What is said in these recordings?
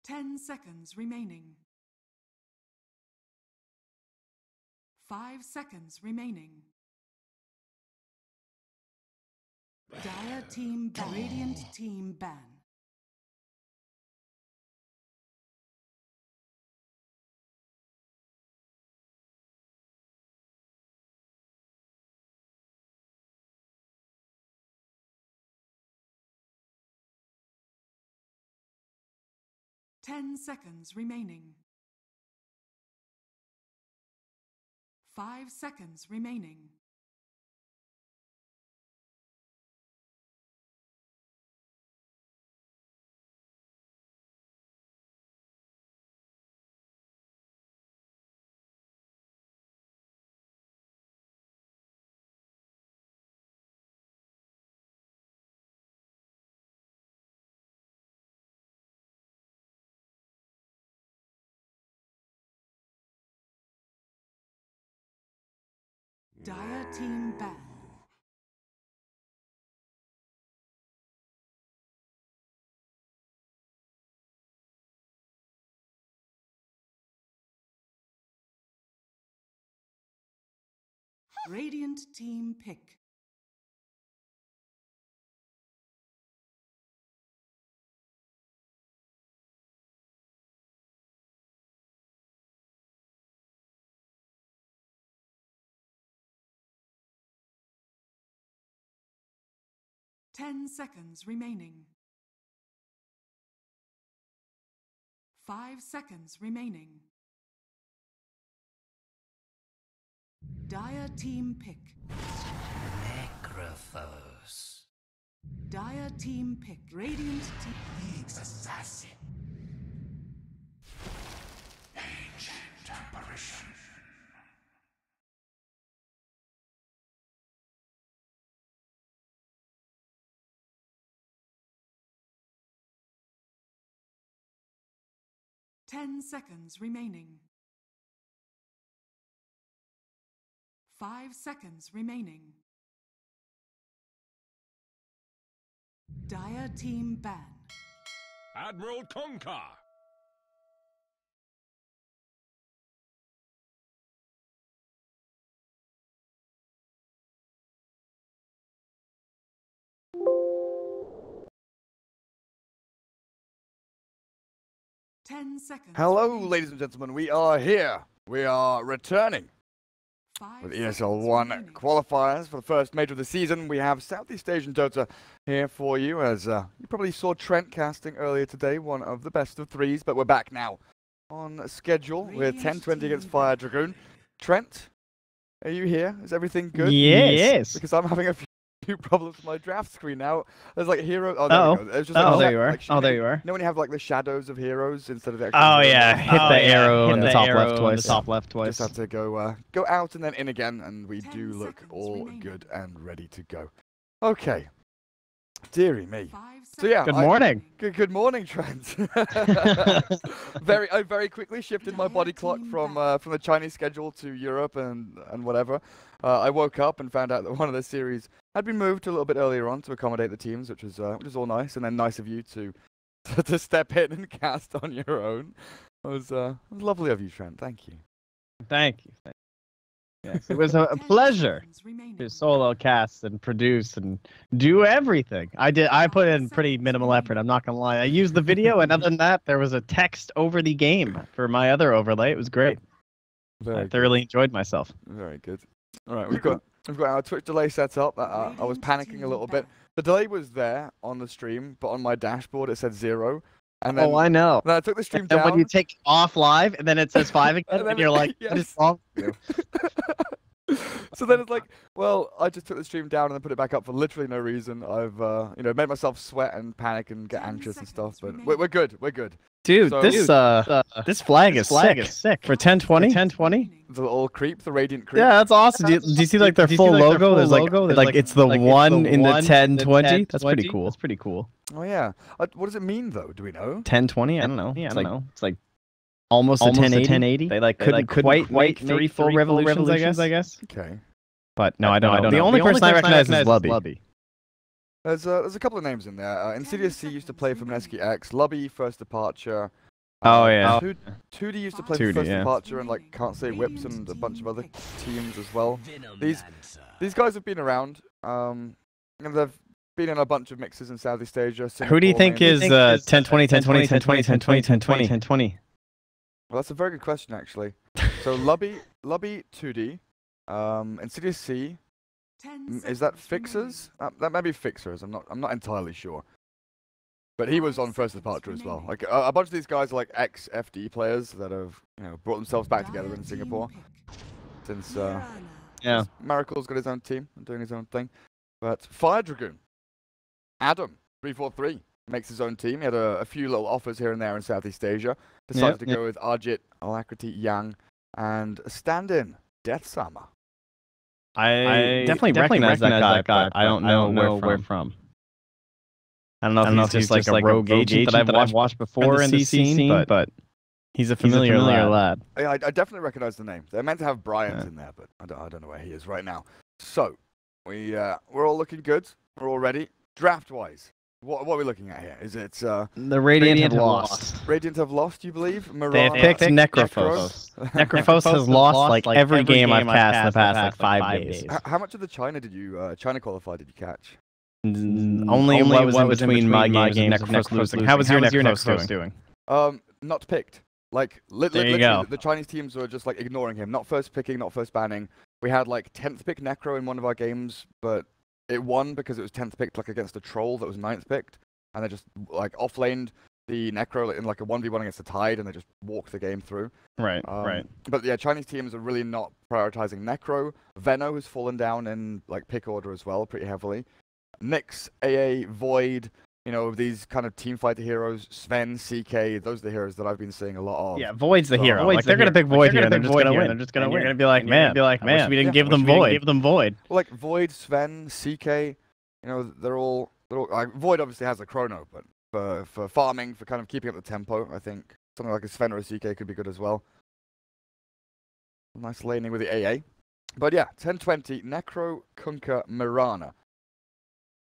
10 seconds remaining. 5 seconds remaining. Dire team ban. Radiant team ban. Ten seconds remaining. 5 seconds remaining. Dire team ban. Radiant team pick. Ten seconds remaining. 5 seconds remaining. Dire team pick. Necrophos. Dire team pick. Radiant team. League's assassin. Ancient apparition. Ten seconds remaining. 5 seconds remaining. Dire team ban. Admiral Conquer. Hello, ladies and gentlemen. We are here. We are returning with ESL One qualifiers for the first major of the season. We have Southeast Asian Dota here for you, as you probably saw Trent casting earlier today, one of the best of threes, but we're back now on schedule with 10-20 against Fire Dragoon. Trent, are you here? Is everything good? Yes. Because I'm having a few problems with my draft screen now. There's like hero. Oh, there we go. It's just like there you are. like Oh, there you are. You know when you have like the shadows of heroes instead of the actual Oh heroes? yeah, hit the arrow on the top left twice. Just have to go out and then in again, and we do look all good and ready to go. Okay. Deary me. So yeah. Good morning. Good morning, Trent. I very quickly shifted my body clock from the Chinese schedule to Europe and whatever. I woke up and found out that one of the series had been moved a little bit earlier on to accommodate the teams, which was all nice, and then nice of you to step in and cast on your own. It was lovely of you, Trent. Thank you. Thank you. Yes, it was a pleasure to solo cast and produce and do everything. I put in pretty minimal effort, I'm not gonna lie. I used the video, and other than that, there was a text over the game for my other overlay. It was great. I thoroughly enjoyed myself. Very good. All right, we've got our Twitch delay set up. I was panicking a little bit. The delay was there on the stream, but on my dashboard it said 0. And then, I know. Then I took the stream down. And when you take off live, and then it says 5 again, and you're like, what is wrong with you? So then it's like, well, I just took the stream down and then put it back up for literally no reason. I've made myself sweat and panic and get anxious and stuff, but we're good. We're good. Dude, so, this flag is sick. For 1020? The little creep, the radiant creep. Yeah, that's awesome. Do you see like their full logo? There's like it's the one in the 1020. That's pretty cool. That's pretty cool. Oh yeah. What does it mean though? Do we know? 1020? I don't know. Yeah, I don't know. It's like almost a 1080. They couldn't quite make 3 full revolutions, I guess. Okay. But no, I don't know. The only person I recognize is Lubby. There's a couple of names in there. Insidious C used to play for Mineski X. Lubby, First Departure. Oh yeah. 2D used to play 2D, First yeah. Departure and like Can't Say Whips and a bunch of other teams as well. These guys have been around. And they've been in a bunch of mixes in Southeast Asia. Who do you think Singapore, is 1020, 1020, 1020, 1020, 1020, 1020? Well, that's a very good question, actually. So, Lubby 2D, Insidious C, is that Fixers? That may be Fixers. I'm not entirely sure. But he was on First Departure as well. Like a bunch of these guys are like ex-FD players that have brought themselves back together in Singapore since Miracle's got his own team and doing his own thing. But Fire Dragoon, Adam 343 makes his own team. He had a few little offers here and there in Southeast Asia. Decided to go with Arjit, Alakriti, Yang, and a stand-in, Death Sama. I definitely recognize that guy, but I don't know where from. I don't know if he's just like a rogue agent that I've watched before in the scene, but he's a familiar lad. Yeah, I definitely recognize the name. They're meant to have Bryant in there, but I don't know where he is right now. So, we're all looking good. We're all ready. Draft-wise, what are we looking at here? Is it the Radiant have lost? Radiant have lost, you believe? They have picked Necrophos. Necrophos has lost like every game I've cast in the past like 5 days. How much of the China qualifier did you catch? Only what was in between my games and Necrophos losing. How was your Necrophos doing? Not picked. Like literally, the Chinese teams were just like ignoring him. Not first picking, not first banning. We had like 10th pick Necro in one of our games, but it won because it was 10th picked like against a troll that was 9th picked, and they just like offlaned the Necro in like a 1v1 against a Tide, and they just walked the game through. Right. But yeah, Chinese teams are really not prioritizing Necro. Veno has fallen down in like pick order as well, pretty heavily. Nyx, AA, Void, these kind of team fighter heroes, Sven, CK, those are the heroes that I've been seeing a lot of. Yeah, Void's the hero. Like, they're going to pick Void here, and they're just going to win. They're just going to win. You're going to be like, man, I wish we didn't give them Void. Well, like, Void, Sven, CK, they're all like, Void obviously has a chrono, but for farming, for kind of keeping up the tempo, I think something like a Sven or a CK could be good as well. Nice laning with the AA. But yeah, 10-20, Necro, Kunkka, Mirana.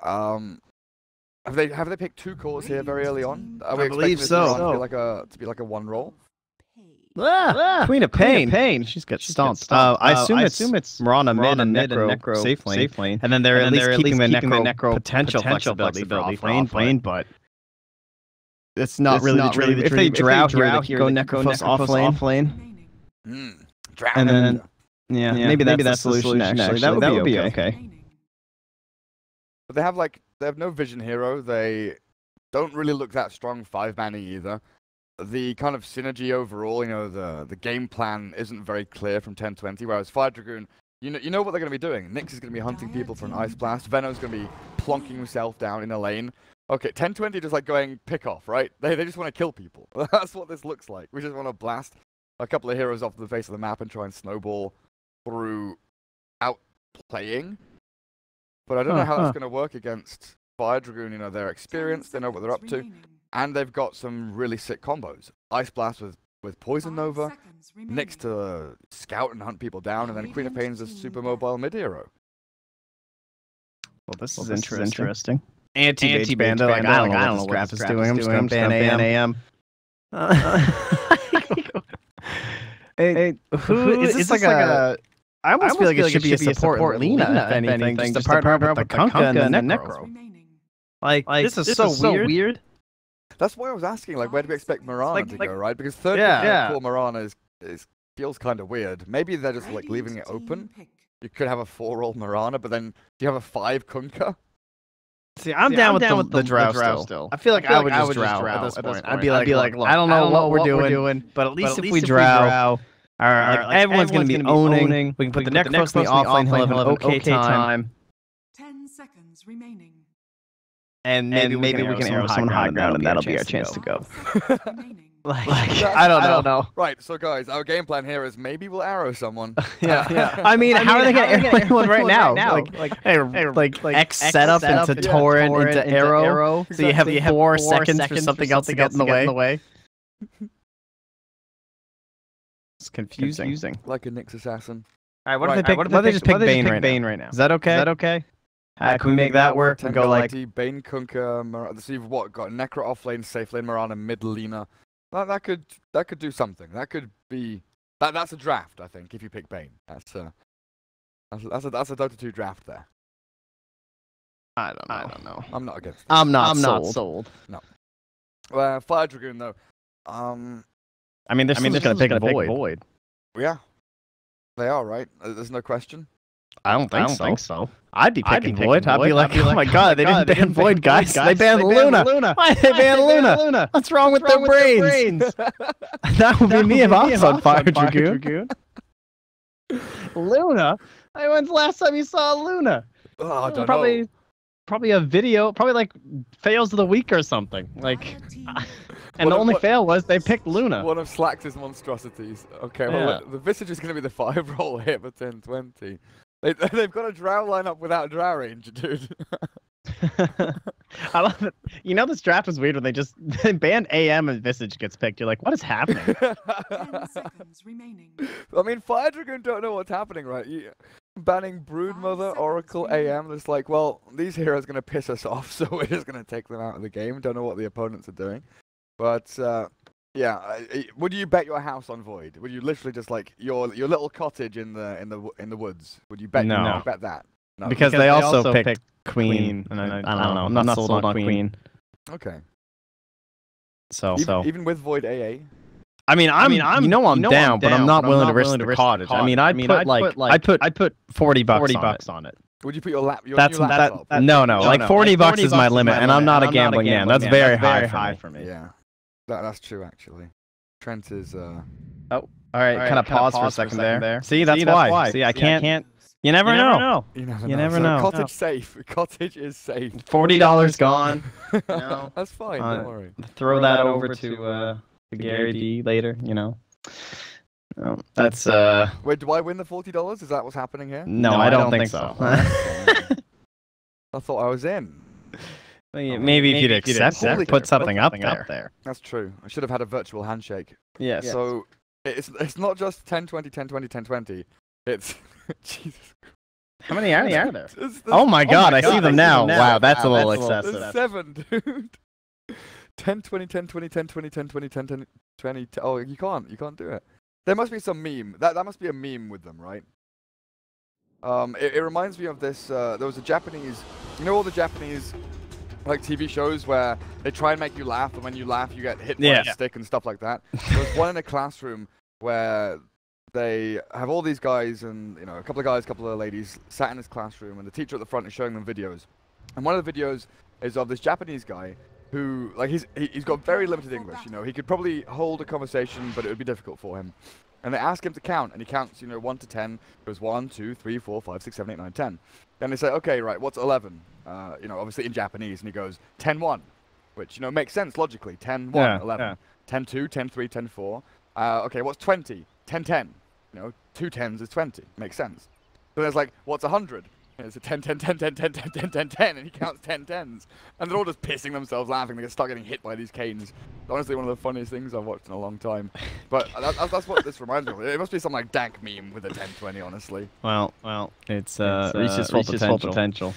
Have they picked 2 cores here very early on? I believe so. To be like a 1 roll. Queen of Pain. She's got stomped. I assume it's Mirana mid and Necro safe lane, and then they're at least keeping the Necro potential flexibility for off-lane, but it's not really the truth. If they drought here, they go Necrophos off-lane. And then maybe that's the solution. Actually, that would be okay. But they have no vision hero. They don't really look that strong 5-manning either. The kind of synergy overall, the game plan isn't very clear from 10-20. Whereas Fire Dragoon, you know what they're going to be doing. Nyx is going to be hunting people for an Ice Blast. Veno's going to be plonking himself down in a lane. Okay, 10-20 just like going pick off, right? They just want to kill people. That's what this looks like. We just want to blast a couple of heroes off the face of the map and try and snowball through outplaying. But I don't know how that's going to work against Fire Dragoon. They're experienced, they know what they're up to, and they've got some really sick combos. Ice Blast with Poison Nova, next to scout and hunt people down, and then Queen of Pain's a super mobile mid hero. Well, this is interesting. Anti-Mage Banda, I don't know what Scrap is doing. I'm just going to ban AM. Hey, who is this like a... I almost feel like it should be a support Lina, if anything, just to partner up with the Kunkka and the Necro. Like, this is so weird. That's why I was asking, like, where do we expect Mirana to go, right? Because third core Mirana feels kind of weird. Maybe they're just, like, leaving it open. You could have a 4-roll Mirana, but then do you have a 5 Kunkka? See, I'm down with the drow still. I feel like I would just drow at this point. I'd be like, look, I don't know what we're doing, but at least if we drow... everyone's going to be owning. We can put the Necros in the offlane. He'll have an okay time. 10 seconds remaining. And maybe we can arrow someone high ground, and that'll be our chance to go. I don't know. Right, so guys, our game plan here is maybe we'll arrow someone. Yeah. I mean, how are they going to arrow anyone right now? Like X setup into torrent into arrow. So you have 4 seconds for something else to get in the way. It's confusing. Like a Nyx assassin. All right, what if they just pick Bane right now? Is that okay? Can we make that work and go like Bane, Kunkka, Mirana? So you've got Necro offlane, safe lane, Mirana, mid Lina. That could do something. That could be that's a draft, I think, if you pick Bane. That's a Dota 2 draft there. I don't know. I'm not against it. I'm not sold. No. Fire Dragoon though. I mean, they're just gonna pick a void. Yeah. They are, right? There's no question. I don't think so. I'd be picking Void. I'd be like, oh my god, they didn't ban Void, guys. They banned Luna. Why did they ban Luna? What's wrong with their brains? That would be me if I was on Fire Dragoon. Luna? When's the last time you saw Luna? Oh, I don't know. Probably a video, probably like fails of the week or something. Like, and the only fail was they picked Luna. One of Slax's monstrosities. Okay, well, the Visage is going to be the 5-roll hit for 10-20. They've got a drow lineup without drow range, dude. I love it. You know, this draft was weird when they banned AM and Visage gets picked. You're like, what is happening? 10 seconds remaining. I mean, Fire Dragoon don't know what's happening, right? Banning Broodmother, Oracle, AM. It's like, well, these heroes are going to piss us off, so we're just going to take them out of the game. Don't know what the opponents are doing. But, yeah, would you bet your house on Void? Would you literally just, like, your little cottage in the woods? Would you bet, bet that? No. Because they also picked Queen, and I don't know. I'm not sold on Queen. Okay. So even with Void AA? I mean, I'm down, but I'm not willing to risk the cottage. I mean, I'd put $40 on it. Would you put your laptop? No, like $40 is my limit, and I'm not a gambling man. That's very high for me. Yeah, that's true actually. Trent is. Oh, all right. Kind of pause for a second there. See, that's why. See, I can't. You never know. You never know. Cottage safe. Cottage is safe. $40 gone. No. That's fine. Don't worry. Throw that over to Gary D later. You know. That's Wait, do I win the $40? Is that what's happening here? No, I don't think so. I thought I was in. Maybe if you'd accept it, put something up there. That's true. I should have had a virtual handshake. Yeah. So it's not just 10-20, 10-20, 10-20. It's Jesus. How many are there? Oh my god, I see them now. Wow, that's a little excessive. There's 7, dude. 10-20, 10-20, 10-20, 10-20, 10-20. Oh, you can't do it. There must be some meme. That must be a meme with them, right? It reminds me of this. There was a Japanese, you know, all the Japanese like TV shows where they try and make you laugh, and when you laugh, you get hit by a stick and stuff like that. There was one in a classroom where they have all these guys and, you know, a couple of guys, a couple of ladies sat in this classroom, and the teacher at the front is showing them videos. And one of the videos is of this Japanese guy who, like, he's got very limited English, you know. He could probably hold a conversation, but it would be difficult for him. And they ask him to count, and he counts, you know, 1 to 10. It goes 1, 2, 3, 4, 5, 6, 7, 8, 9, 10. Then they say, okay, right, what's 11? You know, obviously in Japanese, and he goes 10-1, which, you know, makes sense logically. 10-1, 11. 10-2, 10-3, 10-4. Okay, what's 20? 10-10. You know, 2 10s is 20. Makes sense. So there's like, what's 100? And it's a 10, 10, 10, 10, 10, 10, 10, 10, 10, and he counts 10 10s. And they're all just pissing themselves laughing. They start getting hit by these canes. Honestly, one of the funniest things I've watched in a long time. But that's what this reminds me of. It must be some like dank meme with a 10-20, honestly. Well, it's reaches full potential.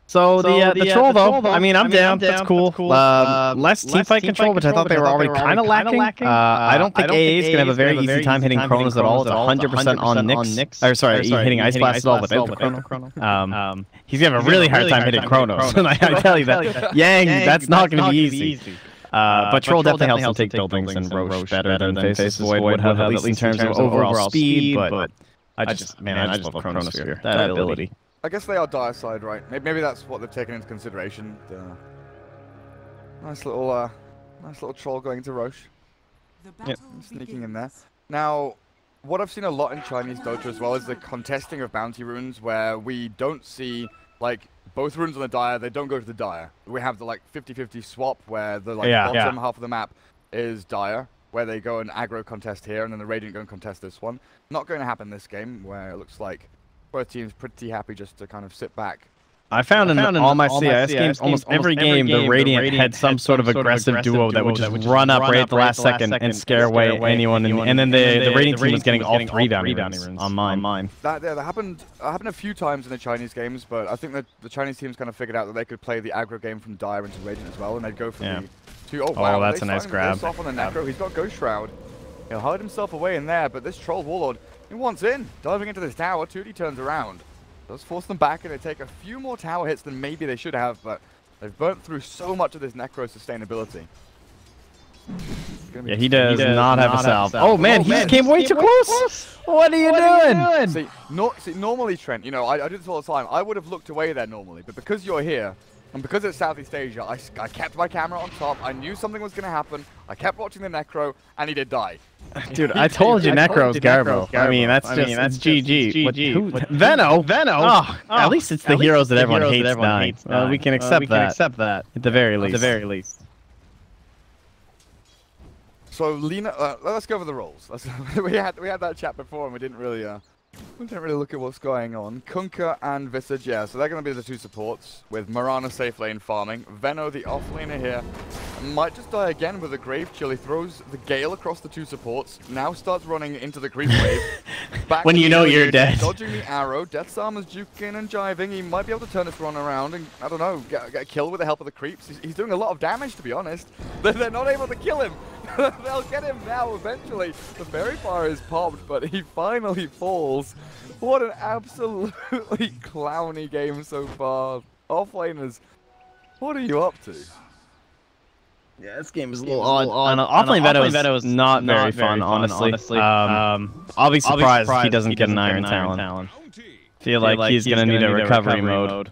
So the troll though, I mean, I'm down. That's cool. Less teamfight control, which I thought they were already kind of lacking. I don't think AA is gonna have a very easy time hitting Chronos at all. It's 100% on Nyx. Or sorry, hitting Ice Blast at all without the Chrono. He's gonna have a really hard time hitting Chronos. And I tell you that, Yang, that's not gonna be easy. But Troll definitely helps him take buildings and Roche better than Faceless Void would have, at least in terms of overall speed. But I just love Chronosphere. That ability. I guess they are dire side, right? Maybe that's what they've taken into consideration. Nice little troll going to Roche. Sneaking in there. Now, what I've seen a lot in Chinese Dota as well is the contesting of bounty runes, where we don't see like both runes on the dire. They don't go to the dire. We have the like 50-50 swap where the like bottom half of the map is dire, where they go and aggro contest here, and then the Radiant go and contest this one. Not going to happen this game, where it looks like both teams pretty happy just to kind of sit back. I found in all my CIS games, almost every game, the Radiant had some sort of aggressive duo that would just run up right at the last second and scare away anyone. And then the Radiant team was getting all 3 bounty runes on mine. That happened a few times in the Chinese games, but I think that the Chinese teams kind of figured out that they could play the aggro game from Dire into Radiant as well, and they'd go for Two. Oh, wow. That's a nice grab. Off on the Necro. He's got Ghost Shroud. He'll hide himself away in there, but this Troll Warlord, he wants in. Diving into this tower, 2D turns around. Does force them back, and they take a few more tower hits than maybe they should have, but they've burnt through so much of this Necro sustainability. Yeah, he does not have a salve. Oh man, he came way too close. What are you doing? See, normally, Trent, you know, I do this all the time. I would have looked away there normally, but because you're here, and because it's Southeast Asia, I kept my camera on top. I knew something was going to happen. I kept watching the Necro, and he did die. Dude, I told you Necro's Garbo. I mean, that's GG. Veno? Oh, at least it's the heroes that everyone hates dying. We can accept that. At the very least. So Lina, let's go over the roles. we had that chat before, and we didn't really look at what's going on. Kunkka and Visage, yeah, so they're going to be the two supports, with Marana safe lane farming. Veno, the off laner here, might just die again with a Grave Chill. He throws the Gale across the two supports, now starts running into the creep wave. Back when you know you're dead. Dodging the arrow, Death's Armor's juking and jiving. He might be able to turn this run around and, I don't know, get a kill with the help of the creeps. He's doing a lot of damage, to be honest. They're not able to kill him. They'll get him now, eventually. The Fairy Fire is popped, but he finally falls. What an absolutely clowny game so far. Offlaners, what are you up to? Yeah, this game is a little odd. Offlane Veto is not very fun, honestly. I'll be surprised if he doesn't get an Iron Talon. Feel like he's going to need a recovery mode.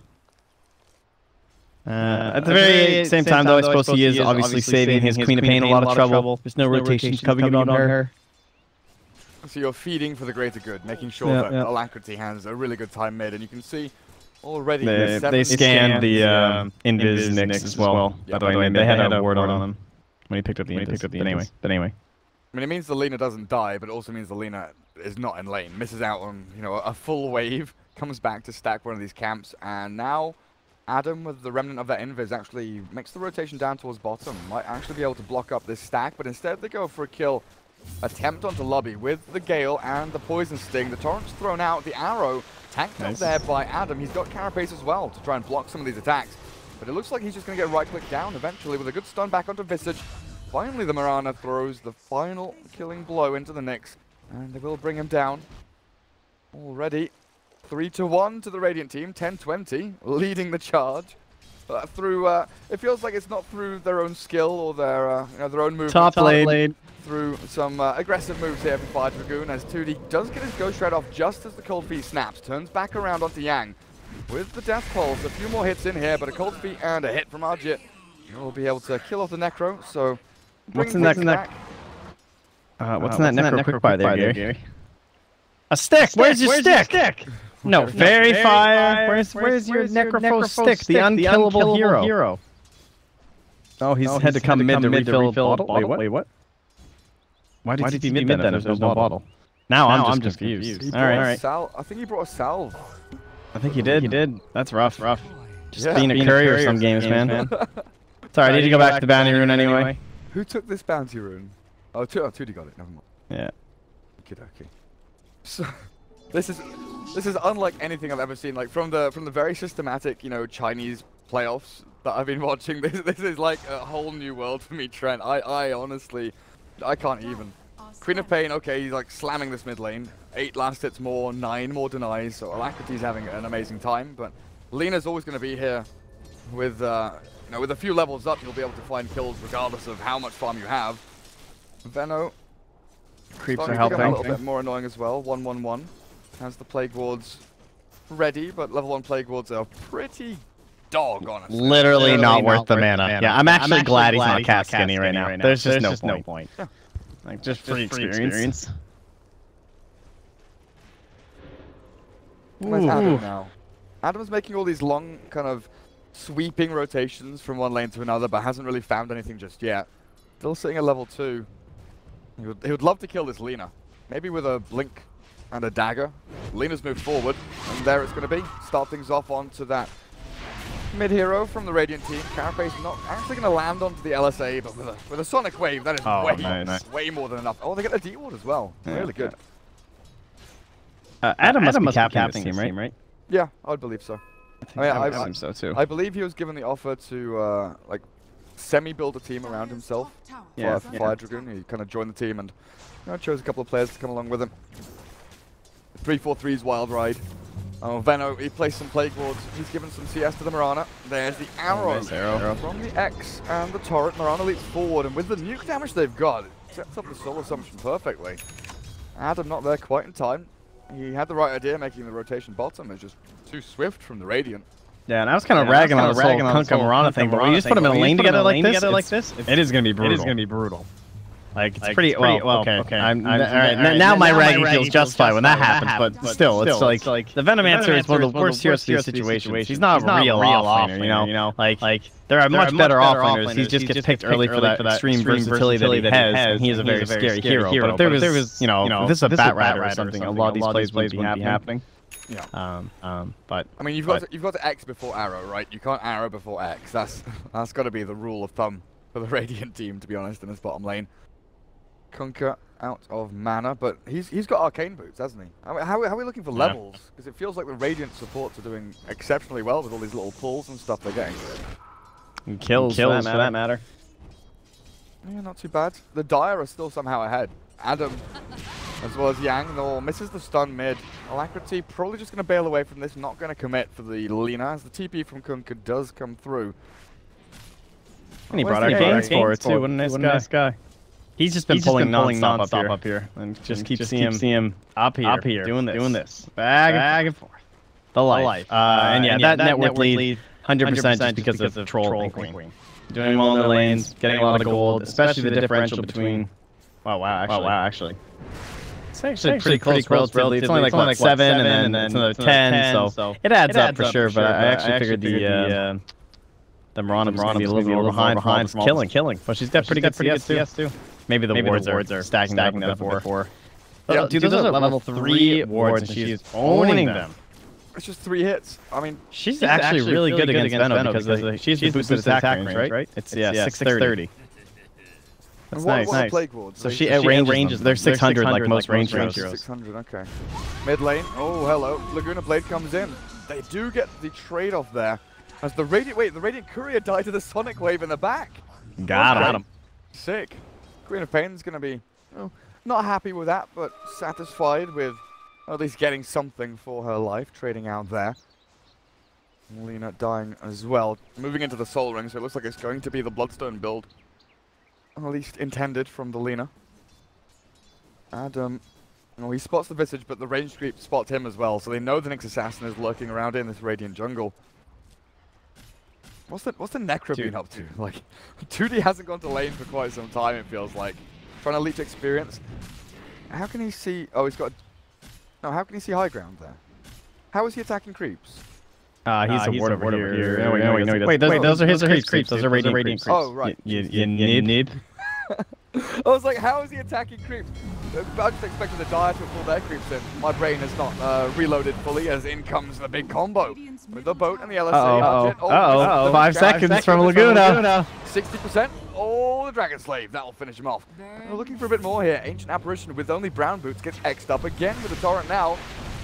At the very same time, though, I suppose he is obviously saving his Queen of Pain a lot of trouble. There's no rotations coming on her. So you're feeding for the greater good, making sure that Alacrity has a really good time mid, and you can see already they scanned the Invis Nyx as well. By the way, they had a ward on him when he picked up the Invis. But anyway. I mean, it means the Lina doesn't die, but it also means the Lina is not in lane. Misses out on, you know, a full wave, comes back to stack one of these camps, and now Adam, with the remnant of that Invis, actually makes the rotation down towards bottom. Might actually be able to block up this stack, but instead they go for a kill attempt onto Lobby with the Gale and the Poison Sting. The Torrent's thrown out, the arrow tanked up there by Adam. He's got Carapace as well to try and block some of these attacks. But it looks like he's just going to get right-click down eventually with a good stun back onto Visage. Finally, the Marana throws the final killing blow into the Nyx, and they will bring him down. Already 3-1 to the Radiant team, 10-20, leading the charge. Through, it feels like it's not through their own skill or their, you know, their own movement. Top lane. Through some aggressive moves here for Fire Dragoon, as 2D does get his Ghost Shroud off just as the Cold Feet snaps. Turns back around onto Yang with the Death Pulse. A few more hits in here, but a Cold Feet and a hit from Arjit will be able to kill off the Necro. So, what's in that Necro quickfire there, Gary? A stick! Where's your stick? No, Fairy Fire! Where's your Necrophos stick? The unkillable hero. Oh, he's had to come mid to refill a bottle? Wait, what? Why did he mid then if there's no bottle? Now I'm just confused. Alright. I think he brought a salve. I think he did. That's rough. Just being a courier some games, man. Sorry, I need to go back to the bounty rune anyway. Who took this bounty rune? Oh, Tootie got it. Never mind. Yeah. Okay. So, this is unlike anything I've ever seen. Like from the very systematic, you know, Chinese playoffs that I've been watching. This is like a whole new world for me, Trent. I honestly, I can't even. Queen of Pain, okay, he's like slamming this mid lane. 8 last hits more, 9 more denies, so Alacrity's having an amazing time, but Lina's always going to be here with, you know, with a few levels up, you'll be able to find kills regardless of how much farm you have. Veno, creeps are helping. A little helping. bit more annoying as well, 1-1-1. Has the Plague Wards ready, but level 1 Plague Wards are pretty dog, honestly. Literally not worth the mana. Yeah, I'm actually glad he's not cast skinny right now. There's just no point. Yeah. Like, just free experience. Where's Adam now? Adam's making all these long, kind of sweeping rotations from one lane to another, but hasn't really found anything just yet. Still sitting at level 2. He would love to kill this Lina. Maybe with a blink and a dagger. Lina's moved forward, and there it's going to be. Start things off onto that mid-hero from the Radiant team. Carapace not actually going to land onto the LSA, but with a Sonic Wave, that is way more than enough. Oh, they get the D-Ward as well. Yeah, really good. Adam must be captaining this team, right? Yeah, I'd believe so. I think so too. I believe he was given the offer to like semi-build a team around himself. Yeah, Fire Dragoon. He kind of joined the team and chose a couple of players to come along with him. 3-4-3's Wild Ride. Oh, Venno, he placed some plague wards. He's given some CS to the Marana. There's the arrow, from the X and the turret. Marana leaps forward, and with the nuke damage they've got, it sets up the soul assumption perfectly. Adam not there quite in time. He had the right idea, making the rotation bottom. It's just too swift from the Radiant. Yeah, and I was kind of ragging on this whole Kunkka Marana thing, but when you just put them in a lane together like this, it is going to be brutal. It is going to be brutal. Like, it's pretty well, okay. Now my ragging feels justified when that happens, but still, it's like the Venomancer is one of the worst heroes for these situations. He's not a real offlaner, you know? Like, there are much better offlaners. He just gets picked early for that extreme versatility that he has, and he is a very scary hero. But if there was, you know, if this is a Bat Rider or something, a lot of these plays wouldn't be happening. Yeah. But I mean, you've got to X before arrow, right? You can't arrow before X. That's got to be the rule of thumb for the Radiant team, to be honest, in this bottom lane. Kunkka out of mana, but he's got arcane boots, hasn't he? I mean, how are we looking for levels? Because it feels like the Radiant supports are doing exceptionally well with all these little pulls and stuff they're getting. And kills for that matter. Yeah, not too bad. The Dire are still somehow ahead. Adam, as well as Yang, though, misses the stun mid. Alacrity probably just going to bail away from this, not going to commit for the Lina, as the TP from Kunkka does come through. And he brought our games forward too, what a nice guy. He's just been pulling non-stop up here, and just keep seeing him up here, doing this, back and forth. The life. And yeah, that network lead, 100% just because of Troll and Queen. Doing well in the lanes, getting a lot of gold, especially the differential between. Wow, actually. It's actually pretty close relatively. It's only like 7, and then it's another 10, so it adds up for sure. But I actually figured the Marana was going to be a little bit more behind killing. But she's got pretty good CS too. Maybe the wards are stacking that up a bit more. Yeah, dude, those are level 3 wards, and she's owning them. It's just 3 hits. I mean, she's actually really good against Venno because she's the boosted attack range, right? It's 630. That's nice. Plague wards? So she ranges. They're 600 like most range heroes. 600, okay. Mid lane. Oh, hello. Laguna Blade comes in. They do get the trade-off there. As the Radiant Courier died to the Sonic Wave in the back. Got him. Sick. Queen of Pain's going to be not happy with that, but satisfied with at least getting something for her life, trading out there. Lina dying as well. Moving into the Soul Ring, so it looks like it's going to be the Bloodstone build. At least intended from the Lina. Adam, he spots the Visage, but the range creep spots him as well, so they know the Nyx Assassin is lurking around in this Radiant jungle. What's the Necro been up to? Like, 2D hasn't gone to lane for quite some time, it feels like. Trying to leech experience. How can he see... Oh, he's got... No, how can he see high ground there? How is he attacking creeps? He's a ward over here. Wait, those are his creeps. Those are radiant creeps. Oh, right. You nib. I was like, how is he attacking creeps? I just expected the Dire to pull their creeps in. My brain has not reloaded fully, as in comes the big combo. With the boat and the LSA. 5 seconds from Laguna. 60%. Oh, the Dragon Slave. That'll finish him off. We're looking for a bit more here. Ancient Apparition with only brown boots gets X'd up again with the torrent now.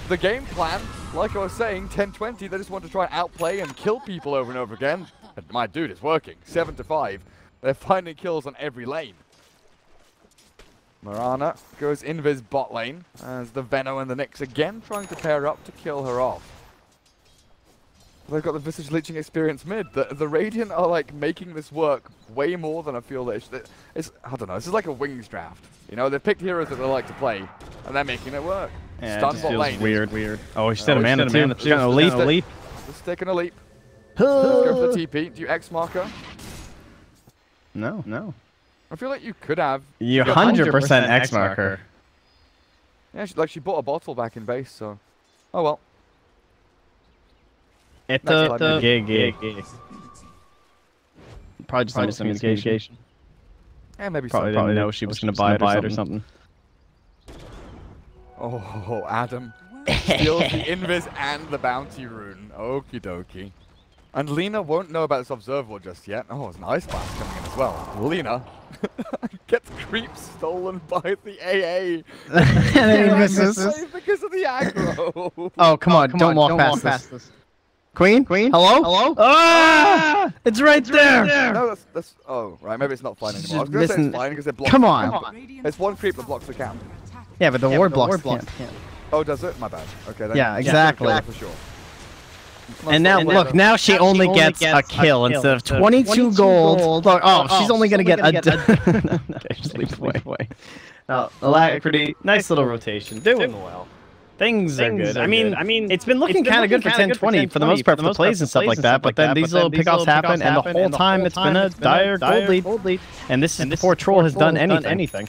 The game plan, like I was saying, 10-20, they just want to try and outplay and kill people over and over again. And my dude, it's working. 7-5. They're finding kills on every lane. Marana goes invis bot lane as the Venno and the Nyx again trying to pair up to kill her off. They've got the Visage leeching experience mid. The Radiant are like making this work way more than I feel they should. I don't know, this is like a Wings draft. You know, they've picked heroes that they like to play and they're making it work. Yeah, Stun it bot lane. Weird. Oh, she said a mana too. She's gonna leap. Just taking a leap. Let's go for the TP. Do you X marker? No. I feel like you could have. You 100% X marker. Yeah, she bought a bottle back in base, so. Oh well. It's a gig. Probably just some miscommunication. Yeah, maybe probably didn't know she was going to buy it or something. Oh, Adam steals the invis and the bounty rune. Okie dokie. And Lina won't know about this observer just yet. Oh, there's an ice blast coming in as well. Lina gets creep stolen by the AA. And then he misses. Because of the aggro. Oh, come on, don't walk past this. Queen? Hello? Ah! It's right there! No, that's. Oh, right. Maybe it's not flying anymore. I was gonna say it's flying because it blocks. Come the on. camp. It's one creep that blocks the camp. Yeah, but the ward blocks can't. Oh, does it? My bad. Okay. Then Yeah, exactly. For sure. And now, look, now she only gets a kill instead of 22 gold. Look, she's only gonna get a... Just leave away. Now, pretty nice little rotation. Doing well. Things are good. I mean, it's been looking kind of good for 10-20 for the most part for the plays and stuff like that, but then these little pickoffs happen, and the whole time it's been a dire gold lead. And this is before Troll has done anything.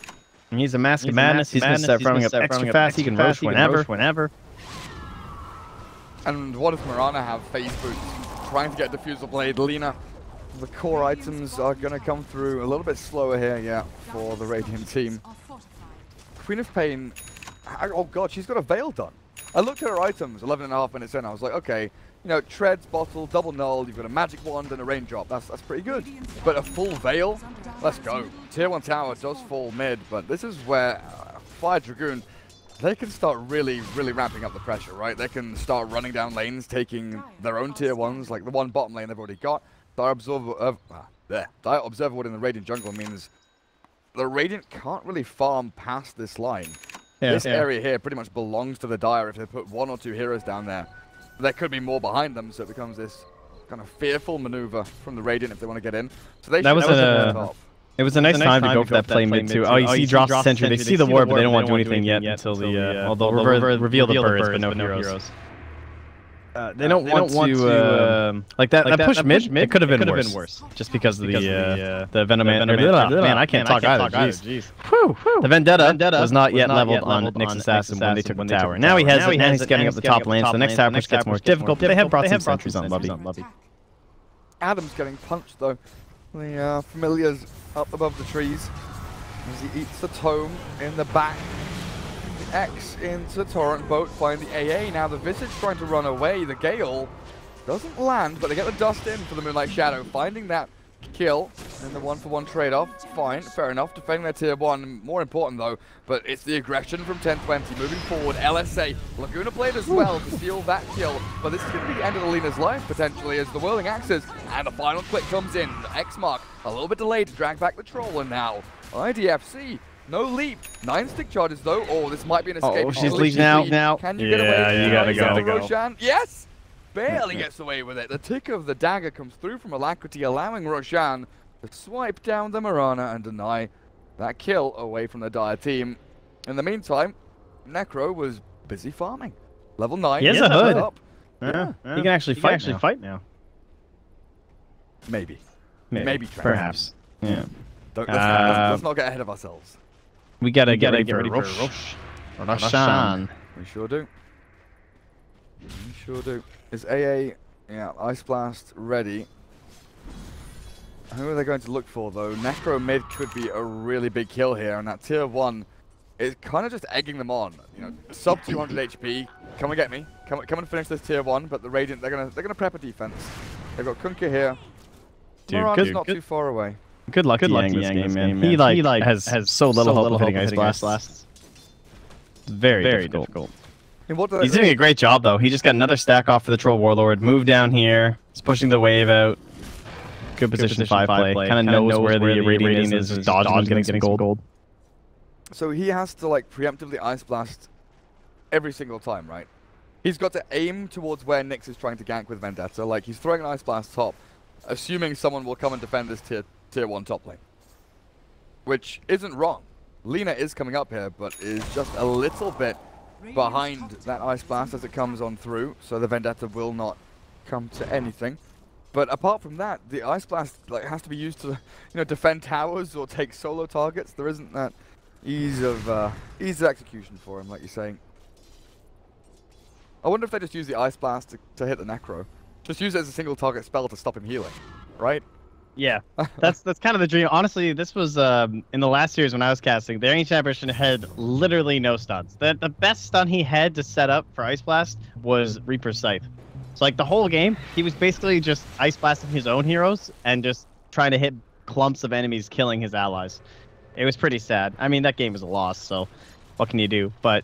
And he's a mask of madness. He's gonna start running up extra fast. He can rush whenever. And what does Mirana have? Phase boots, trying to get Diffusal Blade. Lina, the core items are going to come through a little bit slower here, yeah, for the Radiant team. Queen of Pain, oh god, she's got a Veil done. I looked at her items 11.5 minutes in, I was like, okay, you know, Treads, Bottle, Double Null, you've got a Magic Wand and a Raindrop, that's pretty good. But a full Veil? Let's go. Tier 1 tower does fall mid, but this is where Fire Dragoon, they can start really ramping up the pressure, right? They can start running down lanes, taking their own tier 1s, like the one bottom lane they've already got. Dire Observer Ward in the Radiant jungle means the Radiant can't really farm past this line. This area here pretty much belongs to the Dire if they put 1 or 2 heroes down there. There could be more behind them, so it becomes this kind of fearful maneuver from the Radiant if they want to get in. So they It was a nice time to go for that play mid too. Oh, you see drops the sentry. They see the ward, but they don't want to do anything yet until the although they'll reveal the birds, but no heroes. They don't want to like that push mid. It could have been worse, just because of the Venom. Man, I can't talk either. Jeez. The Vendetta was not yet leveled on Nyx Assassin when they took the tower. Now he has it. Now he's getting up the top lane. So the next tower push gets more difficult. But they have brought some sentries on Lovey. Adam's getting punched though. The Familiar's up above the trees as he eats the tome in the back. The X into Torrent Boat, find the AA. Now the Visage trying to run away. The Gale doesn't land, but they get the dust in for the Moonlight Shadow, finding that kill in the 1-for-1 trade-off. Fine, fair enough, defending their tier 1. More important though, but it's the aggression from 10-20 moving forward. LSA, Laguna played as well to steal that kill, but this is going to be the end of the Lina's life potentially as the Whirling Axes and the final click comes in. The X mark a little bit delayed to drag back the Troll, and now IDFC. No leap. 9 stick charges though. Oh, this might be an escape. Oh, she's leaving now. Can you get away? You gotta go. Roshan. Yes! Barely gets away with it. The tick of the dagger comes through from Alacrity, allowing Roshan to swipe down the Mirana and deny that kill away from the Dire team. In the meantime, Necro was busy farming. Level 9. He has a hood. Up. Yeah. He can actually fight now. Maybe. Perhaps. Yeah. Let's not get ahead of ourselves. We gotta get ready for Roshan. We sure do. We sure do. Is AA, Ice Blast ready? Who are they going to look for though? Necro mid could be a really big kill here, and that tier 1 is kind of just egging them on. You know, sub 200 HP. Come and get me. Come and finish this tier 1. But the Radiant, they're gonna prep a defense. They've got Kunkka here. Mirana's not too far away. Good luck Yang this game, man. He has so little hope of hitting Ice Blast. It's very difficult. He's doing a great job though. He just got another stack off for the Troll Warlord. Moved down here. He's pushing the wave out. Good position 5 play. Kind of knows where the Radiant is. Just dodging, getting gold. So he has to like preemptively Ice Blast every single time, right? He's got to aim towards where Nyx is trying to gank with Vendetta. Like he's throwing an Ice Blast top, assuming someone will come and defend this tier 1 top lane. Which isn't wrong. Lina is coming up here, but is just a little bit behind that Ice Blast as it comes on through, so the Vendetta will not come to anything. But apart from that, the Ice Blast like has to be used to, defend towers or take solo targets. There isn't that ease of execution for him, like you're saying. I wonder if they just use the Ice Blast to hit the Necro. Just use it as a single target spell to stop him healing, right? Yeah, that's kind of the dream. Honestly, this was in the last series when I was casting. The Ancient Apparition had literally no stuns. The best stun he had to set up for Ice Blast was Reaper's Scythe. So like the whole game, he was basically just Ice Blasting his own heroes and just trying to hit clumps of enemies, killing his allies. It was pretty sad. I mean, that game was a loss, so what can you do? But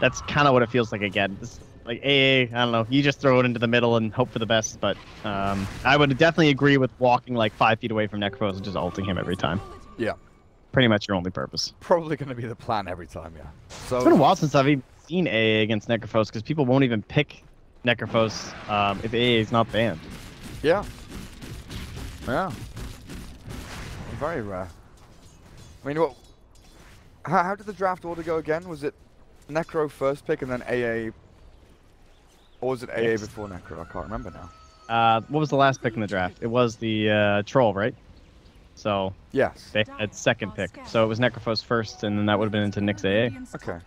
That's kind of what it feels like again. This, like AA, I don't know. You just throw it into the middle and hope for the best. But I would definitely agree with walking like 5 feet away from Necrophos and just ulting him every time. Yeah. Pretty much your only purpose. Probably going to be the plan every time, yeah. So it's been a while since I've even seen AA against Necrophos because people won't even pick Necrophos if AA is not banned. Yeah. Yeah. Very rare. I mean, how did the draft order go again? Was it Necro first pick and then AA? Or was it AA before Necro? I can't remember now. What was the last pick in the draft? It was the Troll, right? So yes, they had second pick. So it was Necrophos first, and then that would have been into Nyx AA. Okay.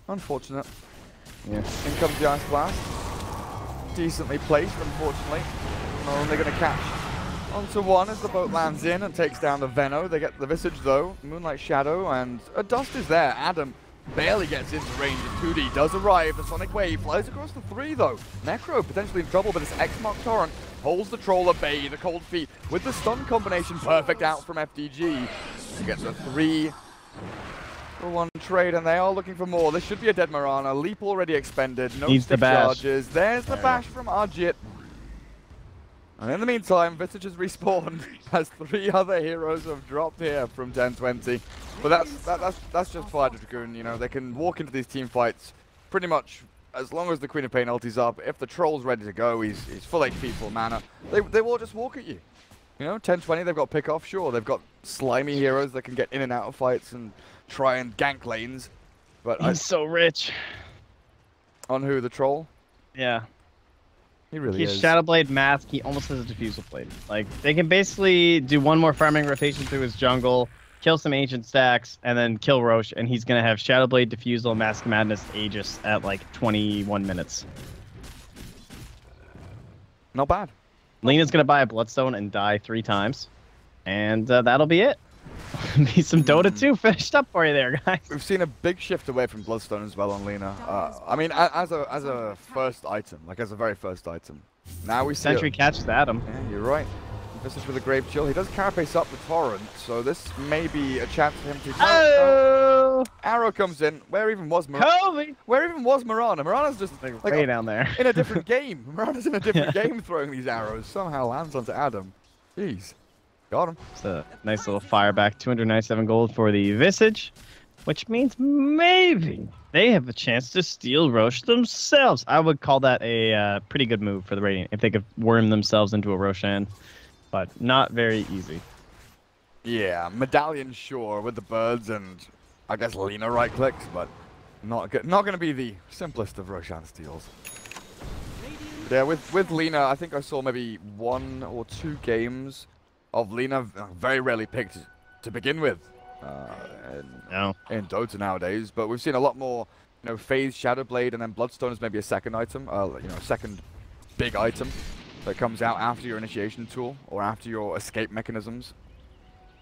Unfortunate. Yeah. In comes the Ice Blast. Decently placed, unfortunately. Only going to catch onto one as the boat lands in and takes down the Veno. They get the Visage though. Moonlight Shadow and a Dust is there. Adam barely gets into range of 2D. Does arrive. The Sonic Wave flies across the 3 though. Necro potentially in trouble, but this X-Mark Torrent holds the Troll at bay. The Cold Feet with the stun combination perfect out from FDG. He gets a 3-for-1 trade, and they are looking for more. This should be a dead Mirana. Leap already expended. No stick charges. There's the bash from Arjit. And in the meantime, Visage has respawned as 3 other heroes have dropped here from 1020. But that's just fine, Dragoon. You know, they can walk into these team fights pretty much as long as the Queen of Pain ulti's up. If the Troll's ready to go, he's full HP, full mana. They will just walk at you. You know, 1020, they've got pick off, sure. They've got slimy heroes that can get in and out of fights and try and gank lanes. But he's so rich. On who? The Troll? Yeah. He really is. He's Shadowblade Mask, he almost has a Diffusal Blade. Like, they can basically do one more farming rotation through his jungle, kill some Ancient stacks, and then kill Roche, and he's going to have Shadowblade, Diffusal, Mask Madness, Aegis at like 21 minutes. Not bad. Lena's going to buy a Bloodstone and die 3 times, and that'll be it. Be some Dota 2 finished up for you there, guys. We've seen a big shift away from Bloodstone as well on Lena. I mean, as a first item, like as a very first item. Now we see Sentry catches Adam. Yeah, you're right. This is with a Grave Chill. He does carapace up the Torrent, so this may be a chance for him to... Oh! Arrow comes in. Where even was Mirana? Where even was Mirana? Mirana's just like way down there. In a different game. Mirana's in a different game throwing these arrows. Somehow lands onto Adam. Jeez. Got him. It's a nice little fireback. 297 gold for the Visage, which means maybe they have a chance to steal Roche themselves. I would call that a pretty good move for the Radiant if they could worm themselves into a Roshan, but not very easy. Yeah, Medallion sure with the birds and I guess Lena right clicks, but not going to be the simplest of Roshan steals. Yeah, with Lena, I think I saw maybe 1 or 2 games of Lena very rarely picked to begin with in Dota nowadays, but we've seen a lot more, you know, Phase Shadowblade and then Bloodstone is maybe a second item, you know, second big item that comes out after your initiation tool or after your escape mechanisms.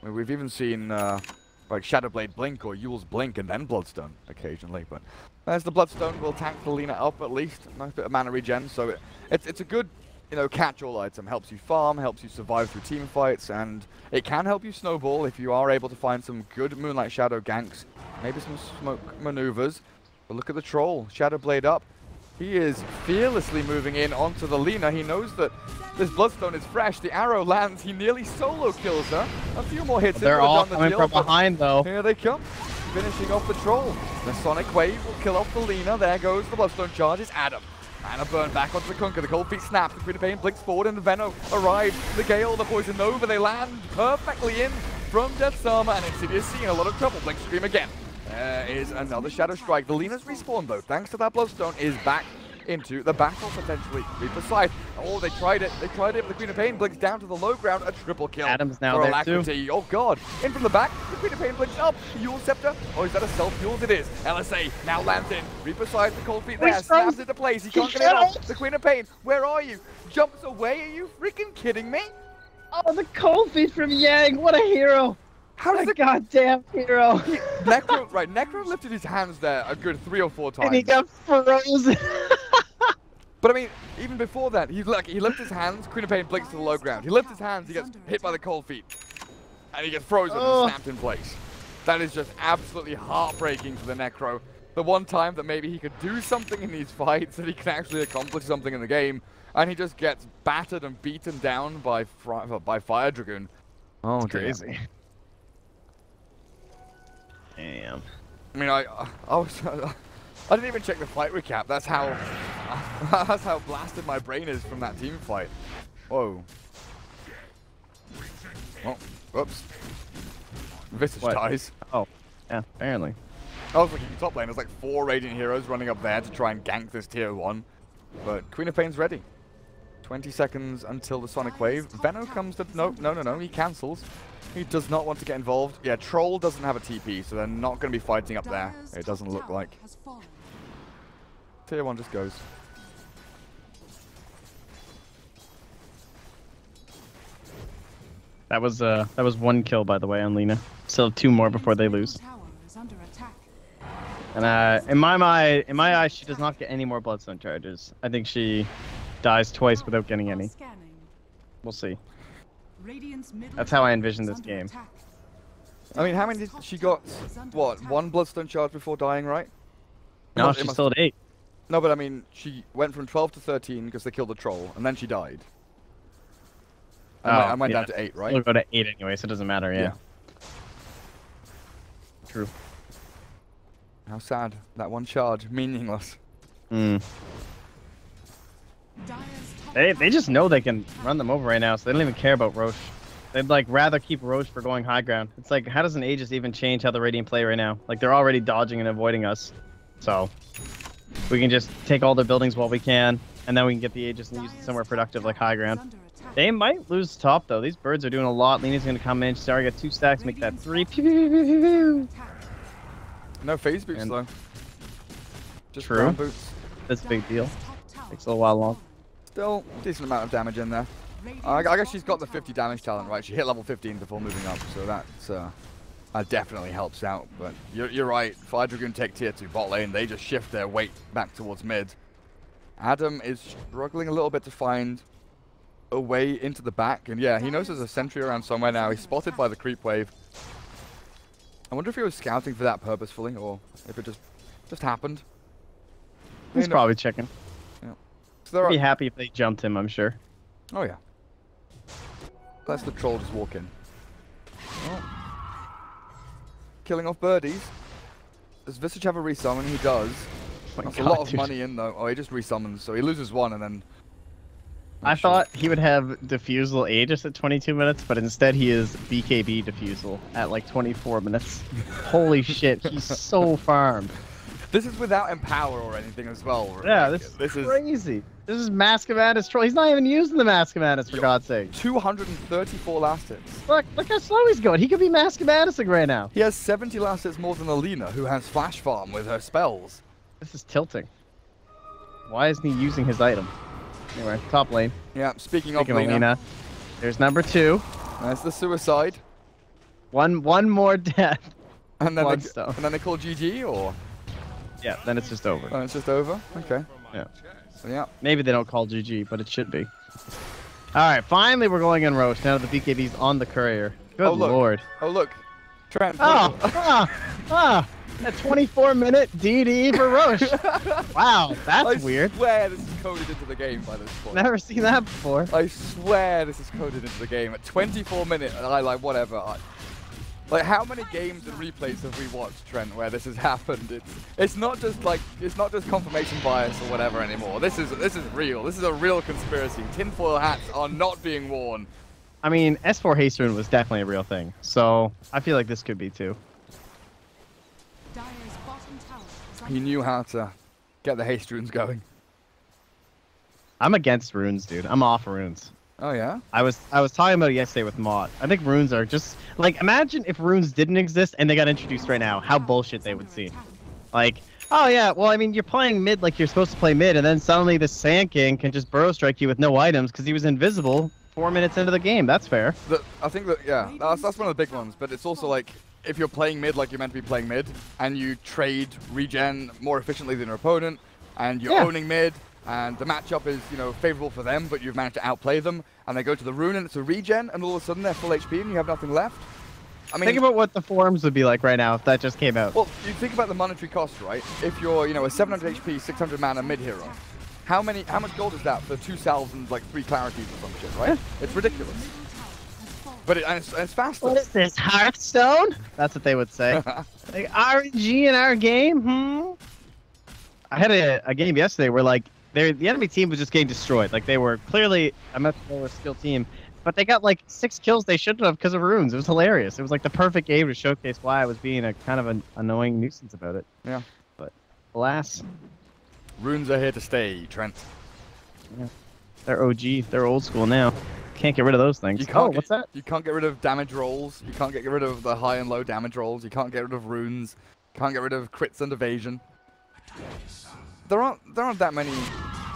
I mean, we've even seen like Shadowblade Blink or Yule's Blink and then Bloodstone occasionally, but there's the Bloodstone will tank the Lena up at least, nice bit of mana regen, so it's a good, you know, catch-all item. Helps you farm, helps you survive through team fights, and it can help you snowball if you are able to find some good Moonlight Shadow ganks, maybe some smoke maneuvers. But look at the Troll, Shadowblade up. He is fearlessly moving in onto the Lena. He knows that this Bloodstone is fresh. The arrow lands. He nearly solo kills her. A few more hits. They're all coming from behind, though. Here they come, finishing off the Troll. The Sonic Wave will kill off the Lena. There goes the Bloodstone charges Adam. Mana burn back onto the Kunkka. The Cold Feet snaps. The Queen of Pain blinks forward, and the Veno arrives. The Gale, the Poison Nova, they land perfectly in from Death's Armor, and Insidious seeing a lot of trouble. Blink Scream again. There is another Shadow Strike. The Lena's respawn, though, thanks to that Bloodstone, is back into the battle, potentially. Reaper Scythe. Oh, they tried it. They tried it, but the Queen of Pain blinks down to the low ground. A triple kill. Adam's now for there, Alacrity. too. Oh, God. In from the back. The Queen of Pain blinks up. Yule Scepter. Or is that a self-Yules? It is. LSA now lands in. Reaper Scythe, the Cold Feet there. Snaps into place. He can't get it off. The Queen of Pain, where are you? Jumps away. Are you freaking kidding me? Oh, the Cold Feet from Yang. What a hero. How does the goddamn hero? Necro lifted his hands there a good 3 or 4 times. And he got frozen. But I mean, even before that, he lifts his hands, Queen of Pain blinks to the low ground. He lifts his hands, he gets hit by the Cold Feet. And he gets frozen and snapped in place. That is just absolutely heartbreaking for the Necro. the one time that maybe he could do something in these fights, that he can actually accomplish something in the game, and he just gets battered and beaten down by Fire Dragoon. Oh, crazy. Damn. I mean, I didn't even check the fight recap. That's how blasted my brain is from that team fight. Whoa. Oh, whoops. Visage dies. Oh, yeah, apparently. I was looking top lane. There's like 4 Radiant heroes running up there to try and gank this tier 1. But Queen of Pain's ready. 20 seconds until the Sonic Wave. Venno comes to... No. He cancels. He does not want to get involved. Yeah, Troll doesn't have a TP, so they're not going to be fighting up there. It doesn't look like. Tier 1 just goes. That was 1 kill, by the way, on Lina. Still 2 more before they lose. And in my eyes, she does not get any more Bloodstone charges. I think she dies twice without getting any. We'll see. That's how I envision this game. I mean, how many did she got? What, 1 Bloodstone charge before dying, right? No, she's still at 8. No, but I mean, she went from 12 to 13 because they killed the troll, and then she died. I went down to 8, right? We'll go to 8 anyway, so it doesn't matter, yeah. True. How sad. That 1 charge. Meaningless. Hmm. They just know they can run them over right now, so they don't even care about Roche. They'd like rather keep Roche for going high ground. It's like, how does an Aegis even change how the Radiant play right now? Like, they're already dodging and avoiding us. So, we can just take all their buildings while we can, and then we can get the Aegis and use it somewhere productive like high ground. They might lose top, though. These birds are doing a lot. Lina's going to come in. She's already got 2 stacks, make that 3. Pew, pew, pew, pew, pew. No phase boots, though. Just True. ground boots. That's a big deal. Takes a little while long. Still, decent amount of damage in there. I guess she's got the 50 damage talent, right? She hit level 15 before moving up, so that definitely helps out. But you're right. Fire Dragoon take tier 2 bot lane. They just shift their weight back towards mid. Adam is struggling a little bit to find a way into the back, and yeah, he knows there's a sentry around somewhere now. He's spotted by the creep wave. I wonder if he was scouting for that purposefully, or if it just happened. He's probably checking. Yeah. So He'd be happy if they jumped him, I'm sure. Oh yeah. Let's the troll just walk in. Oh. Killing off birdies. Does Visage have a resummon? He does. That's a lot of money in though. Oh, he just resummons, so he loses 1 and then... I thought he would have Diffusal Aegis at 22 minutes, but instead he is BKB Diffusal at like 24 minutes. Holy shit, he's so farmed. This is without Empower or anything as well. Right? Yeah, this is crazy. This is Mask of Madness troll. He's not even using the Mask of Madness, for God's sake. 234 last hits. Look how slow he's going. He could be Mask of Madness right now. He has 70 last hits more than Alina, who has Flash Farm with her spells. This is tilting. Why isn't he using his item? Anyway, top lane. Yeah, speaking of Lina. Lina, there's number 2. There's the suicide. One more death. And then they call GG, or? Yeah, then it's just over. Oh, it's just over? Okay. Yeah. So, yeah. Maybe they don't call GG, but it should be. Alright, finally we're going in Roche now that the BKB's on the courier. Good lord. Oh, look. Trent. A 24-minute DD for Roche. Wow, that's weird. I swear this is coded into the game by this point. Never seen that before. I swear this is coded into the game. At 24 minutes, whatever. Like, how many games and replays have we watched, Trent, where this has happened? It's not just confirmation bias or whatever anymore. This is real. This is a real conspiracy. Tinfoil hats are not being worn. I mean, S4 haste rune was definitely a real thing, so I feel like this could be too. He knew how to get the haste runes going. I'm against runes, dude. I'm off runes. Oh yeah? I was talking about it yesterday with Mott. I think runes are just like, imagine if runes didn't exist and they got introduced right now, how bullshit they would seem. Like, oh yeah, well I mean you're playing mid like you're supposed to play mid, and then suddenly the Sand King can just burrow strike you with no items because he was invisible 4 minutes into the game. That's fair. I think that, yeah, that's one of the big ones, but it's also like, if you're playing mid like you're meant to be playing mid, and you trade regen more efficiently than your opponent, and you're owning mid, and the matchup is, you know, favorable for them, but you've managed to outplay them, and they go to the rune and it's a regen, and all of a sudden they're full HP and you have nothing left. I mean, think about what the forums would be like right now if that just came out. Well, you think about the monetary cost, right? If you're, you know, a 700 HP, 600 mana mid hero, how much gold is that for 2 salves and like 3 clarities or some shit, right? It's ridiculous. But it's faster. What is this, Hearthstone? That's what they would say. Like, RNG in our game? I had a game yesterday where like the enemy team was just getting destroyed. Like they were clearly a much lower skill team, but they got like 6 kills they shouldn't have because of runes. It was hilarious. It was like the perfect game to showcase why I was being a kind of an annoying nuisance about it. Yeah. But alas, runes are here to stay, Trent. Yeah. They're OG. They're old school now. Can't get rid of those things. What's that? You can't get rid of damage rolls. You can't get rid of the high and low damage rolls. You can't get rid of runes. You can't get rid of crits and evasion. There aren't that many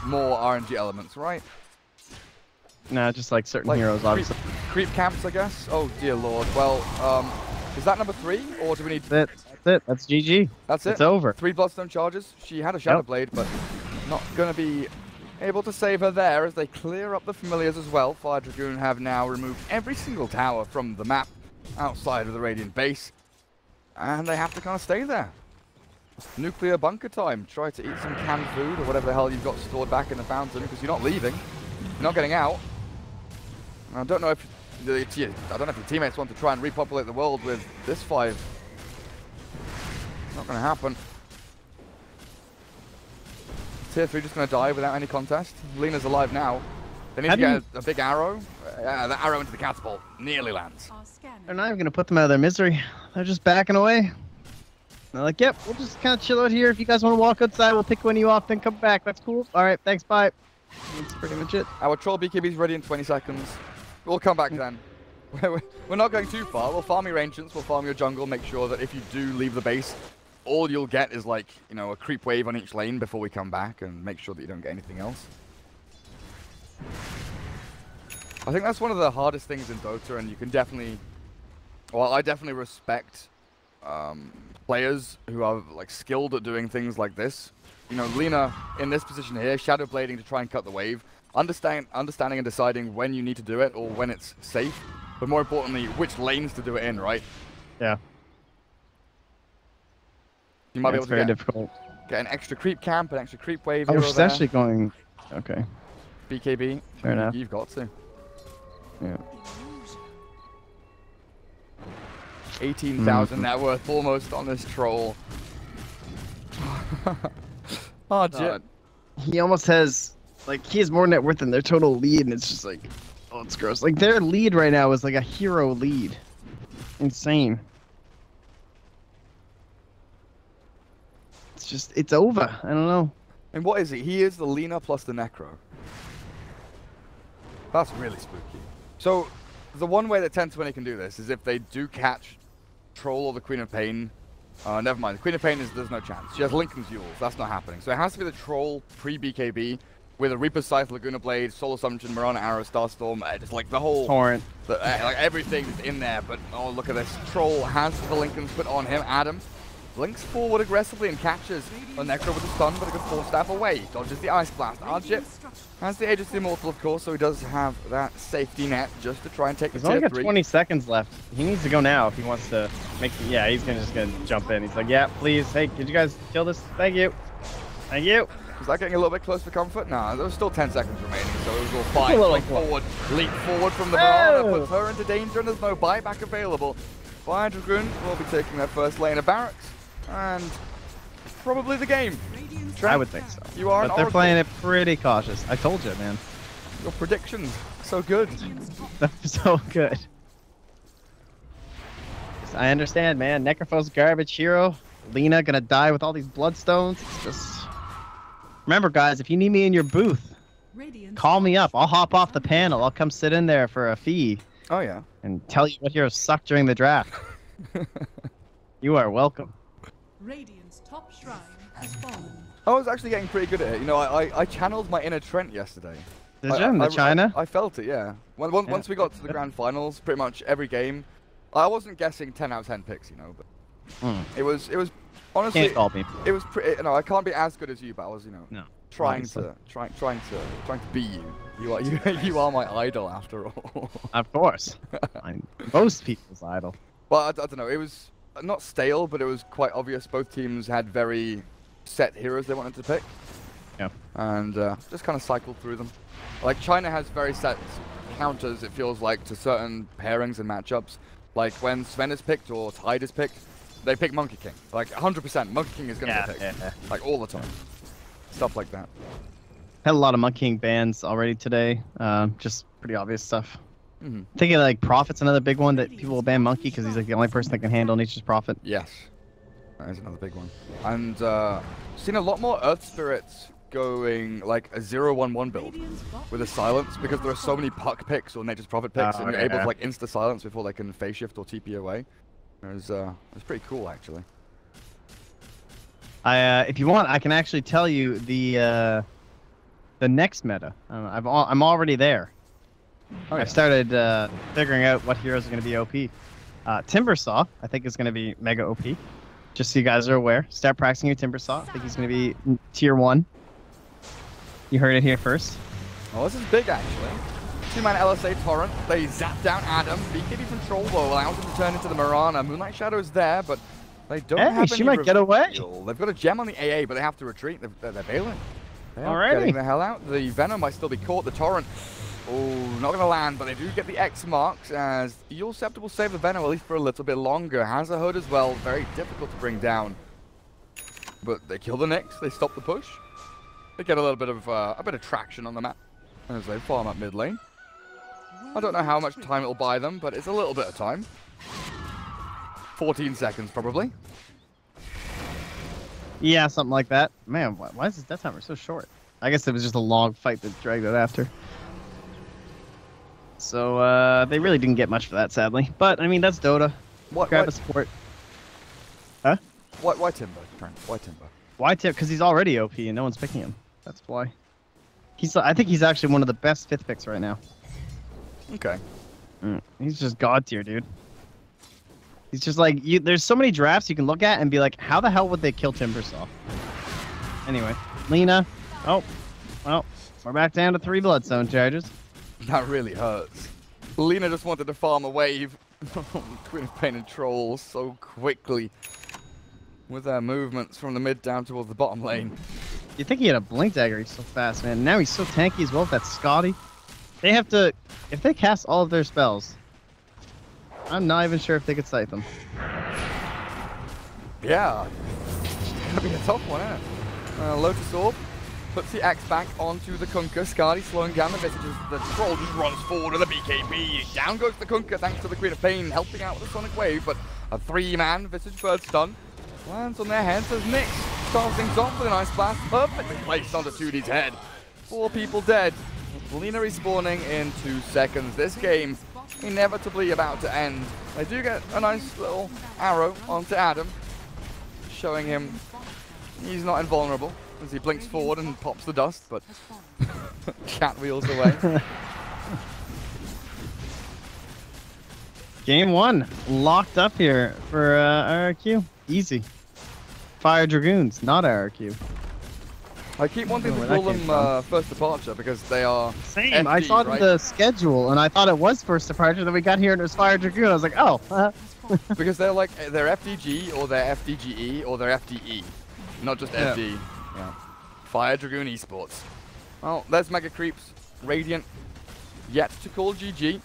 more RNG elements, right? Nah, just like certain heroes, obviously. Creep camps, I guess. Oh dear lord. Well, is that number 3, or do we need? That's it. That's GG. That's it. It's over. 3 Bloodstone charges. She had a Shadow Blade, but not gonna be able to save her there as they clear up the familiars as well. Fire Dragoon have now removed every single tower from the map outside of the Radiant base, and they have to kind of stay there. Nuclear bunker time. Try to eat some canned food or whatever the hell you've got stored back in the fountain, because you're not leaving. You're not getting out. I don't know if your teammates want to try and repopulate the world with this 5. Not going to happen. Tier 3 just going to die without any contest. Lena's alive now. They need to get a big arrow. The arrow into the catapult nearly lands. They're not even going to put them out of their misery. They're just backing away. They're like, yep, we'll just kind of chill out here. If you guys want to walk outside, we'll pick one of you off, then come back. That's cool. All right, thanks, bye. That's pretty much it. Our troll BKB is ready in 20 seconds. We'll come back then. We're not going too far. We'll farm your ancients, we'll farm your jungle, make sure that if you do leave the base, all you'll get is like, you know, a creep wave on each lane before we come back, and make sure that you don't get anything else. I think that's one of the hardest things in Dota, and you can definitely, well, I definitely respect players who are like skilled at doing things like this. You know, Lena in this position here, shadow blading to try and cut the wave, understanding and deciding when you need to do it or when it's safe, but more importantly, which lanes to do it in, right? Yeah. You might be able to very difficult. Get an extra creep camp, an extra creep wave. Oh, she's actually going. Okay. BKB. Fair enough. You've got to. Yeah. 18,000 net worth almost on this troll. Oh, Jit. He almost has, like, he has more net worth than their total lead, and it's just like, oh, it's gross. Like, their lead right now is like a hero lead. Insane. It's just, it's over. I don't know. And what is he? He is the Lena plus the Necro. That's really spooky. So, the one way that 1020 can do this is if they do catch Troll or the Queen of Pain. Never mind. The Queen of Pain there's no chance. She has Lincoln's Yules. That's not happening. So it has to be the Troll pre-BKB with a Reaper's Scythe, Laguna Blade, Soul Assumption, Mirana Arrow, Starstorm. Just like the whole Torrent. Like everything is in there. But oh, look at this. Troll has the Lincoln's put on him. Adam blinks forward aggressively and catches a Necro with a stun, but a good Force Staff away. Dodges the Ice Blast. Arjit has the Age of the Immortal, of course, so he does have that safety net just to try and take the tier 3. He's only got 20 seconds left. He needs to go now if he wants to make the, yeah, he's just gonna jump in. He's like, yeah, please, hey, could you guys kill this? Thank you. Thank you. Is that getting a little bit close for comfort? Nah, there was still 10 seconds remaining, so it was all fine. Leap forward from the Mirana, puts her into danger, and there's no buyback available. Fire Dragoon will be taking their first lane of barracks, and probably the game. Trent, I would think so. You are but they're playing it pretty cautious. I told you, man. Your predictions, so good. So good. I understand, man. Necropho's garbage hero. Lena gonna die with all these bloodstones. It's just... Remember, guys, if you need me in your booth, call me up. I'll hop off the panel. I'll come sit in there for a fee. Oh, yeah. And tell you what heroes suck during the draft. You are welcome. Radiant's top shrine has fallen. I was actually getting pretty good at it. You know, I channeled my inner Trent yesterday. Did you? In the China? I felt it, yeah. Once we got to the grand finals, pretty much every game, I wasn't guessing 10 out of 10 picks, you know, but it was honestly, can't call me. It was pretty. You know, I can't be as good as you, but I was, you know, trying to be you. You are my idol after all. Of course. I'm most people's idol. Well, I don't know. It was not stale, but it was quite obvious. Both teams had very set heroes they wanted to pick. Yeah. And just kind of cycled through them. Like, China has very set counters, it feels like, to certain pairings and matchups. Like, when Sven is picked or Tide is picked, they pick Monkey King. Like, 100%, Monkey King is going to get picked. Yeah. Like, all the time. Stuff like that. Had a lot of Monkey King bans already today. Just pretty obvious stuff. Mm-hmm. Thinking like Prophet's another big one that people will ban Monkey because he's like the only person that can handle Nature's Prophet. Yes. That is another big one. And seen a lot more Earth Spirits going like a 0-1-1 build with a silence because there are so many puck picks or Nature's Prophet picks and you're able to like insta silence before they can phase shift or TP away. It's pretty cool actually. If you want, I can actually tell you the next meta. I'm already there. Oh, yeah. I've started figuring out what heroes are going to be OP. Timbersaw, I think, is going to be mega OP. Just so you guys are aware. Start practicing your Timbersaw. I think he's going to be tier 1. You heard it here first. Oh, this is big actually. 2-man LSA Torrent. They zap down Adam. BKB control though allows him to turn into the Mirana. Moonlight Shadow's there, but they don't have any she might get away. They've got a gem on the AA, but they have to retreat. They're bailing. They are Alrighty. getting the hell out. The Venom might still be caught. The Torrent. Oh, not going to land, but they do get the X marks as Eul Scepter will save the Venom at least for a little bit longer. Has a hood as well. Very difficult to bring down. But they kill the Nyx. They stop the push. They get a little bit of traction on the map as they farm up mid lane. I don't know how much time it'll buy them, but it's a little bit of time. 14 seconds probably. Yeah, something like that. Man, why is this death timer so short? I guess it was just a long fight that dragged it after. So they really didn't get much for that, sadly. But I mean, that's Dota. Grab a support. Huh? Why Timber, Trent? Why Timber? Why Timber? Because he's already OP and no one's picking him. That's why. I think he's actually one of the best 5th picks right now. Okay. He's just god tier, dude. He's just like there's so many drafts you can look at and be like, how the hell would they kill Timbersaw? Anyway, Lena. Oh, well, we're back down to 3 Bloodstone charges. That really hurts. Lena just wanted to farm a wave. Queen of Pain and Trolls so quickly with their movements from the mid down towards the bottom lane. You think he had a Blink Dagger, he's so fast, man. Now he's so tanky as well with that Scotty. They have to, if they cast all of their spells, I'm not even sure if they could sight them. Yeah. It's gonna be a tough one, isn't it? Lotus Orb puts the Axe back onto the Kunkka. Skadi slowing down the Visages. The Troll just runs forward with a BKB. Down goes the Kunkka thanks to the Queen of Pain helping out with the Sonic Wave, but a 3-man Visage Bird stun lands on their heads as Nyx starts things off with a nice blast, perfectly placed onto 2D's head. 4 people dead. Lena respawning in 2 seconds. This game inevitably about to end. They do get a nice little arrow onto Adam, showing him he's not invulnerable as he blinks forward and pops the dust, but cat wheels away. Game 1 locked up here for RRQ. Easy. Fire Dragoons, not RRQ. I keep wanting to call them First Departure because they are same. FD, I saw right? the schedule and I thought it was First Departure. Then we got here and it was Fire Dragoon. I was like, oh. Because they're FDG or they're FDGE or they're FDE, not just FD. Yeah. Fire Dragoon Esports. Well, there's Mega Creeps. Radiant yet to call GG.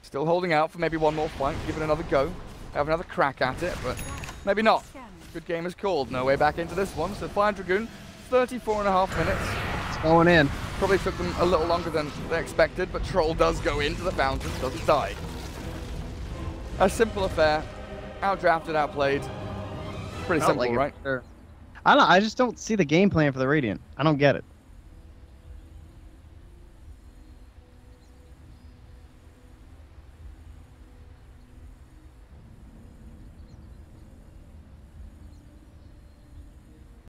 Still holding out for maybe one more fight. Give it another go. Have another crack at it, but maybe not. Good game is called. No way back into this one. So Fire Dragoon, 34.5 minutes. It's going in. Probably took them a little longer than they expected, but Troll does go into the fountain, doesn't die. A simple affair. Outdrafted, outplayed. Pretty simple, right? I just don't see the game plan for the Radiant. I don't get it.